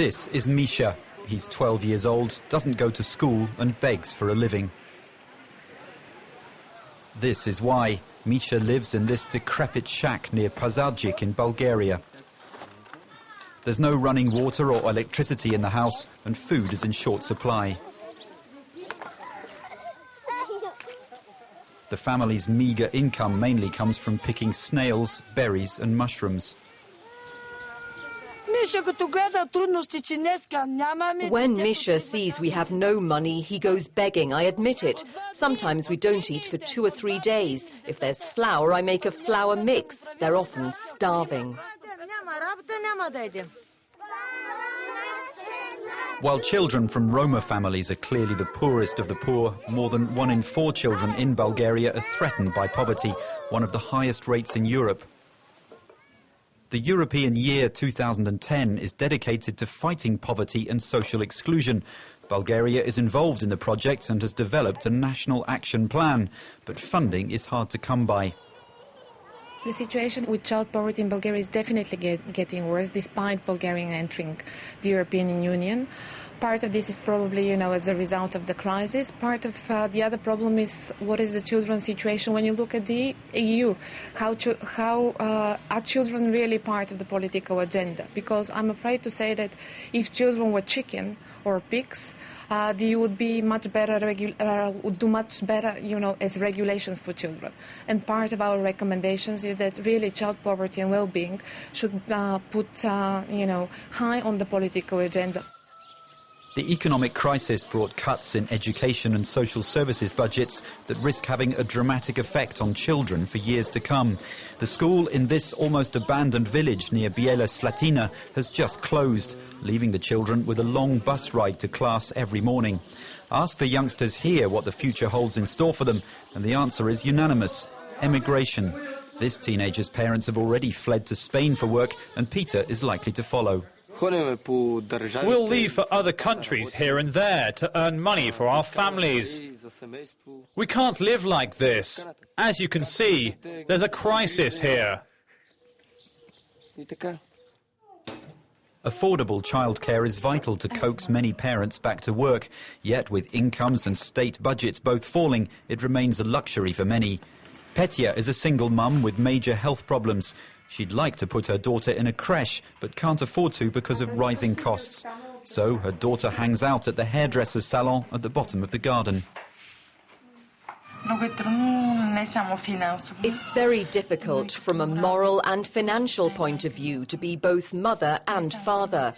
This is Misha. He's 12 years old, doesn't go to school and begs for a living. This is why Misha lives in this decrepit shack near Pazarjic in Bulgaria. There's no running water or electricity in the house, and food is in short supply. The family's meagre income mainly comes from picking snails, berries and mushrooms. When Misha sees we have no money, he goes begging, I admit it. Sometimes we don't eat for 2 or 3 days. If there's flour, I make a flour mix. They're often starving. While children from Roma families are clearly the poorest of the poor, more than 1 in 4 children in Bulgaria are threatened by poverty, one of the highest rates in Europe. The European Year 2010 is dedicated to fighting poverty and social exclusion. Bulgaria is involved in the project and has developed a national action plan, but funding is hard to come by. The situation with child poverty in Bulgaria is definitely getting worse, despite Bulgaria entering the European Union. Part of this is probably, as a result of the crisis. Part of the other problem is what is the children's situation when you look at the EU. How are children really part of the political agenda? Because I'm afraid to say that if children were chicken or pigs, they would be much better, would do much better, as regulations for children. And part of our recommendations is that really child poverty and well-being should put, high on the political agenda. The economic crisis brought cuts in education and social services budgets that risk having a dramatic effect on children for years to come. The school in this almost abandoned village near Biela Slatina has just closed, leaving the children with a long bus ride to class every morning. Ask the youngsters here what the future holds in store for them, and the answer is unanimous: emigration. This teenager's parents have already fled to Spain for work, and Peter is likely to follow. We'll leave for other countries here and there to earn money for our families. We can't live like this. As you can see, there's a crisis here. Affordable childcare is vital to coax many parents back to work. Yet with incomes and state budgets both falling, it remains a luxury for many. Petya is a single mum with major health problems. She'd like to put her daughter in a creche, but can't afford to because of rising costs. So her daughter hangs out at the hairdresser's salon at the bottom of the garden. It's very difficult from a moral and financial point of view to be both mother and father.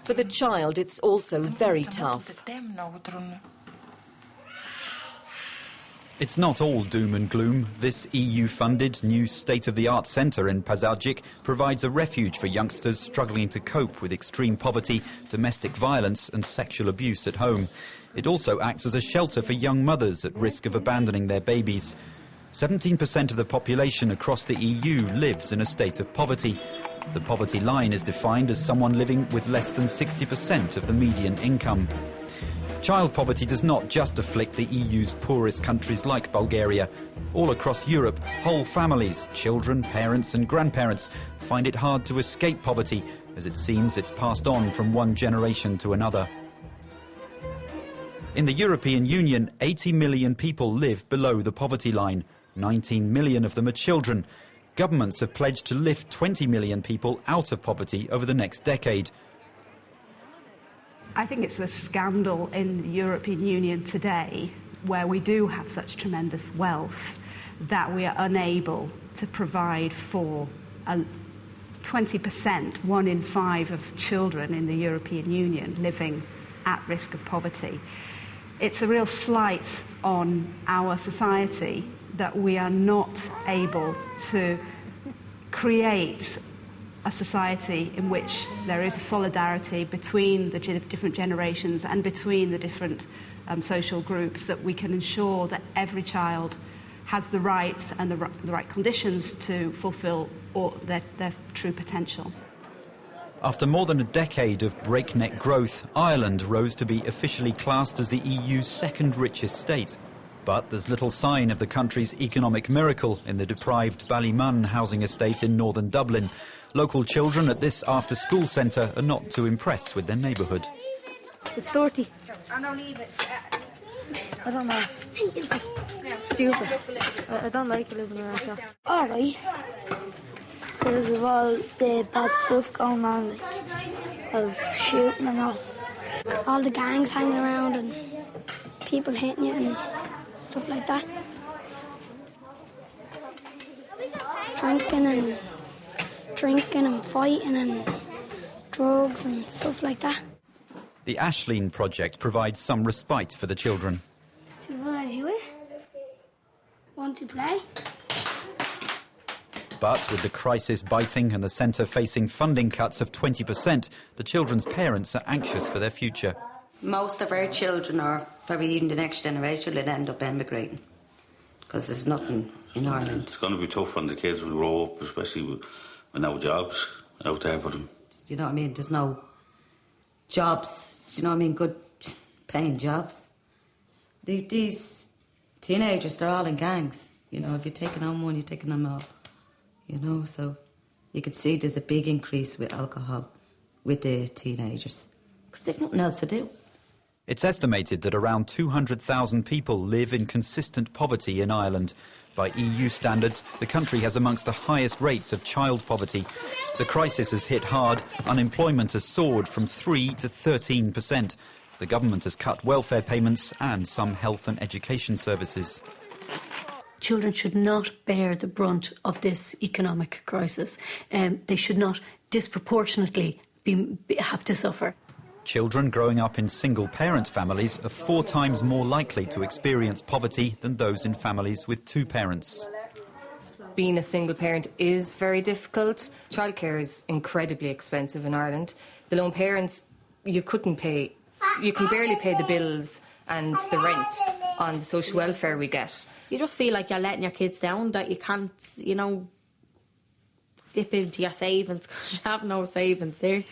For the child, it's also very tough. It's not all doom and gloom. This EU-funded new state-of-the-art centre in Pazarjic provides a refuge for youngsters struggling to cope with extreme poverty, domestic violence and sexual abuse at home. It also acts as a shelter for young mothers at risk of abandoning their babies. 17% of the population across the EU lives in a state of poverty. The poverty line is defined as someone living with less than 60% of the median income. Child poverty does not just afflict the EU's poorest countries like Bulgaria. All across Europe, whole families, children, parents and grandparents find it hard to escape poverty, as it seems it's passed on from one generation to another. In the European Union, 80 million people live below the poverty line. 19 million of them are children. Governments have pledged to lift 20 million people out of poverty over the next decade. I think it's a scandal in the European Union today, where we do have such tremendous wealth, that we are unable to provide for 20%, 1 in 5 of children in the European Union living at risk of poverty. It's a real slight on our society that we are not able to create a society in which there is a solidarity between the different generations and between the different social groups, that we can ensure that every child has the rights and the right conditions to fulfil their true potential. After more than a decade of breakneck growth, Ireland rose to be officially classed as the EU's second richest state. But there's little sign of the country's economic miracle in the deprived Ballymun housing estate in northern Dublin. Local children at this after-school centre are not too impressed with their neighbourhood. It's dirty. I don't know. It's stupid. I don't like living around here. All right. Because of all the bad stuff going on, like, of shooting and all. All the gangs hanging around and people hitting you and stuff like that. Drinking and fighting and drugs and stuff like that. The Ashleen project provides some respite for the children. Want to play? But with the crisis biting and the centre facing funding cuts of 20%, the children's parents are anxious for their future. Most of our children, or probably even the next generation, will end up emigrating because there's nothing in Ireland. It's going to be tough when the kids will grow up, especially with no jobs out there for them. You know what I mean? There's no jobs, you know what I mean? Good paying jobs. These teenagers, they're all in gangs. You know, if you're taking on one, you're taking them all. You know, so you could see there's a big increase with alcohol with the teenagers because they've nothing else to do. It's estimated that around 200,000 people live in consistent poverty in Ireland. By EU standards, the country has amongst the highest rates of child poverty. The crisis has hit hard. Unemployment has soared from 3 to 13%. The government has cut welfare payments and some health and education services. Children should not bear the brunt of this economic crisis. They should not disproportionately have to suffer. Children growing up in single-parent families are 4 times more likely to experience poverty than those in families with 2 parents. Being a single parent is very difficult. Childcare is incredibly expensive in Ireland. The lone parents, you couldn't pay. You can barely pay the bills and the rent on the social welfare we get. You just feel like you're letting your kids down, that you can't, you know, dip into your savings because you have no savings there.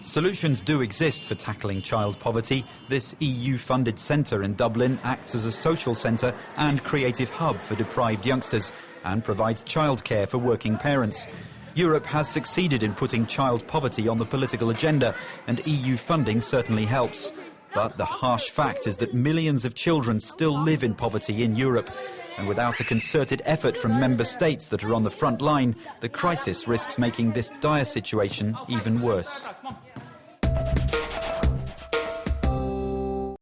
Solutions do exist for tackling child poverty. This EU-funded centre in Dublin acts as a social centre and creative hub for deprived youngsters and provides childcare for working parents. Europe has succeeded in putting child poverty on the political agenda, and EU funding certainly helps. But the harsh fact is that millions of children still live in poverty in Europe. And without a concerted effort from member states that are on the front line, the crisis risks making this dire situation even worse.